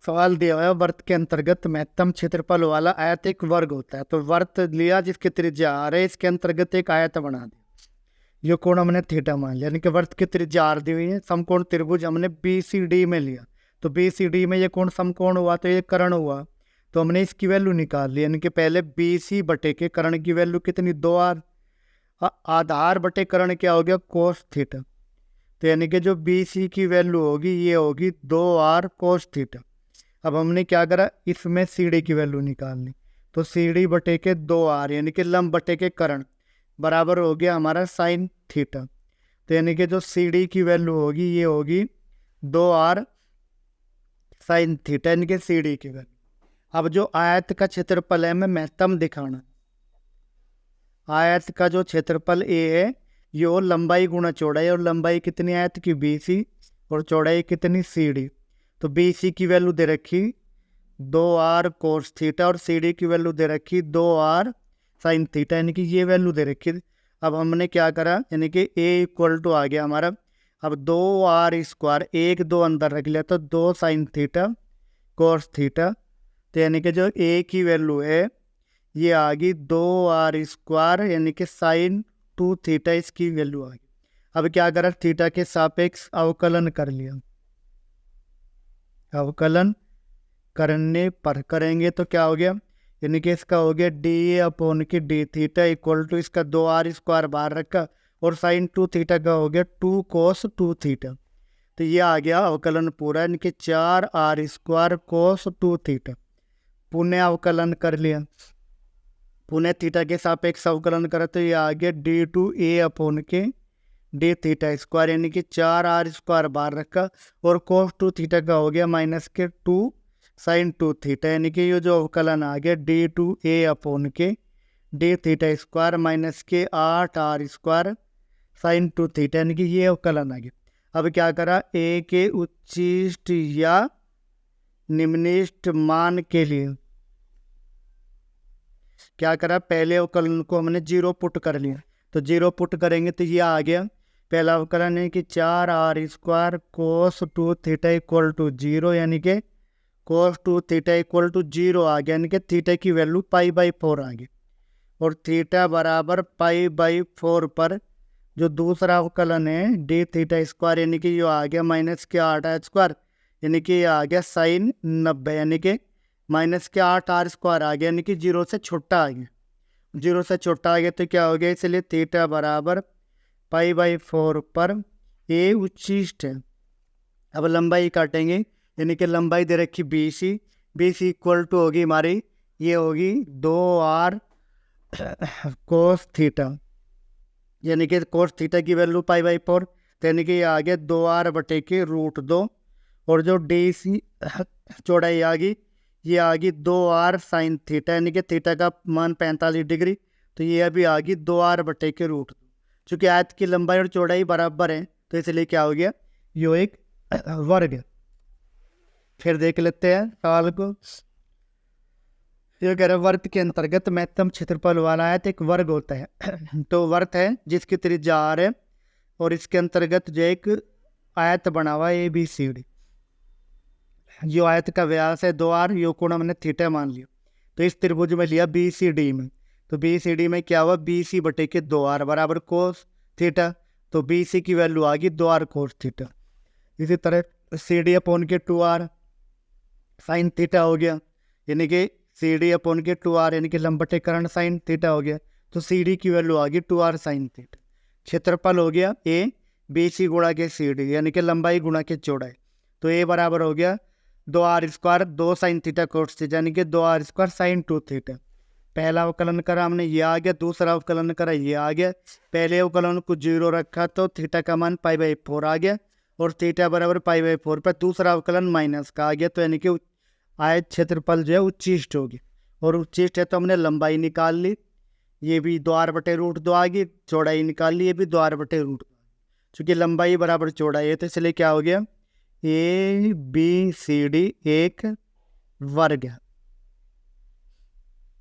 सवाल दिया हुआ है वर्त के अंतर्गत महत्तम क्षेत्रफल वाला आयत एक वर्ग होता है। तो वर्त लिया जिसकी त्रिज्या आर है, इसके अंतर्गत एक आयत बना दिया। ये कोण हमने थीटा मान लिया, यानी कि वर्त की त्रिज्या आर दी हुई है। समकोण त्रिभुज हमने बी सी डी में लिया, तो बी सी डी में ये कोण समकोण हुआ तो ये कर्ण हुआ। तो हमने इसकी वैल्यू निकाल ली, यानी कि पहले बी सी बटे के कर्ण की वैल्यू कितनी 2r, आधार बटे कर्ण क्या हो गया कोस थीटा। तो यानी कि जो बी सी की वैल्यू होगी ये होगी 2r कोस थीटा। अब हमने क्या करा, इसमें सी डी की वैल्यू निकालनी, तो सी डी बटे के 2r यानी कि लंब बटे के कर्ण बराबर हो गया हमारा साइन थीटा। तो यानी कि जो सी डी की वैल्यू होगी ये होगी 2r साइन थीटा, यानी कि सी डी की वैल्यू। अब जो आयत का क्षेत्रफल है मैं महत्तम दिखाना, आयत का जो क्षेत्रफल ए है ये और लंबाई गुणा चौड़ाई, और लंबाई कितनी आयत की बी सी और चौड़ाई कितनी सी डी। तो बी सी की वैल्यू दे रखी 2r कोस थीटा और सी डी की वैल्यू दे रखी 2r साइन थीटा, यानी कि ये वैल्यू दे रखी। अब हमने क्या करा, यानी कि a इक्वल टू आ गया हमारा, अब 2r स्क्वायर, एक दो अंदर रख लिया तो 2 साइन थीटा कोस थीटा। तो यानी कि जो a की वैल्यू है ये आ गई 2r स्क्वायर यानी कि साइन 2 थीटा, इसकी वैल्यू आ गई। अब क्या करा, थीटा के सापेक्ष अवकलन कर लिया, अवकलन करने पर करेंगे तो क्या हो गया, यानी कि इसका हो गया डी ए अपॉन के डी थीटा इक्वल टू इसका 2r स्क्वायर बाहर रखा और साइन 2 थीटा का हो गया 2 कोस 2 थीटा। तो ये आ गया अवकलन पूरा, यानी कि 4r स्क्वायर कोस 2 थीटा। पुनः अवकलन कर लिया, पुनः थीटा के सापेक्ष अवकलन करा तो ये आ गया डी टू ए अपॉन के डी थीटा स्क्वायर, यानी कि 4r स्क्वायर बाहर रखा और कोस 2 थीटा का हो गया माइनस के 2 साइन 2 थीटा, यानी कि ये जो अवकलन आ गया डी टू ए अपॉन के डी थीटा स्क्वायर माइनस के 8r स्क्वायर साइन 2 थीटा, यानी कि ये अवकलन आ गया। अब क्या करा, ए के उच्चिष्ट या निम्निष्ट मान के लिए क्या करा, पहले अवकलन को हमने 0 पुट कर लिया, तो 0 पुट करेंगे तो ये आ गया पहला अवकलन है कि 4r square cos 2 theta equal to 0, यानी कि कोस 2 थीटा इक्वल टू 0 आ गया, यानी कि थीटा की वैल्यू π/4 आ गई। और थीटा बराबर π/4 पर जो दूसरा अवकलन है डी थीटा स्क्वायर, यानी कि ये आ गया माइनस के 8r स्क्वायर, यानी कि ये आ गया साइन 90, यानी कि माइनस के 8r स्क्वायर आ गया, यानी कि 0 से छोटा आ गया, 0 से छोटा आ गया तो क्या हो गया, इसलिए थीटा बराबर π/4 पर ए उच्चिष्ट है। अब लंबाई काटेंगे, यानी कि लंबाई दे रखी बी सी इक्वल टू होगी हमारी, ये होगी 2r कोस थीटा, यानी कि कोस थीटा की वैल्यू π/4, तो यानी कि ये आ गया 2r बटे के √2, और जो डी सी चौड़ाई आ गई ये आ गई 2r साइन थीटा, यानी कि थीटा का मान 45 डिग्री, तो ये अभी आ गई 2r बटे के √2। चूँकि आयत की लंबाई और चौड़ाई बराबर है तो इसलिए क्या हो गया, यो एक वर्ग है। फिर देख लेते हैं सवाल को, ये कह रहे वर्त के अंतर्गत महत्तम क्षेत्रफल वाला आयत एक वर्ग होता है। तो वर्त है जिसकी त्रिज्या r है और इसके अंतर्गत जो एक आयत बना हुआ है ABCD, जो आयत का व्यास है 2r, यो कोण हमने थीटा मान लिया। तो इस त्रिभुज में लिया BCD में, तो BCD में क्या हुआ, BC बटे के 2r बराबर कोस थीटा, तो BC की वैल्यू आ गई 2r कोस थीटा। इसी तरह CD अपॉन के 2r साइन थीटा हो गया, यानी कि CD अपॉन के 2r यानी कि लंब बटे कर्ण साइन थीटा हो गया, तो CD की वैल्यू आ गई 2r साइन थीटा। क्षेत्रफल हो गया A BC गुणा के CD, यानी कि लंबाई गुणा के चौड़ाई, तो A बराबर हो गया 2r square 2 sine theta cos theta, यानी कि 2r स्क्वायर साइन 2 थीटा। पहला अवकलन करा हमने, ये आ गया, दूसरा अवकलन करा ये आ गया। पहले अवकलन को 0 रखा तो थीटा का मान π/4 आ गया और थीटा बराबर π/4 पर दूसरा अवकलन माइनस का आ गया, तो यानी कि आयत क्षेत्रफल जो है उच्चिष्ट होगी, और उच्चिष्ट है तो हमने लंबाई निकाल ली, ये भी 2r बटे √2 आ गई, चौड़ाई निकाल ली, ये भी 2r बटे √2। चूँकि लंबाई बराबर चौड़ाई है तो इसलिए क्या हो गया, ABCD एक वर्ग है।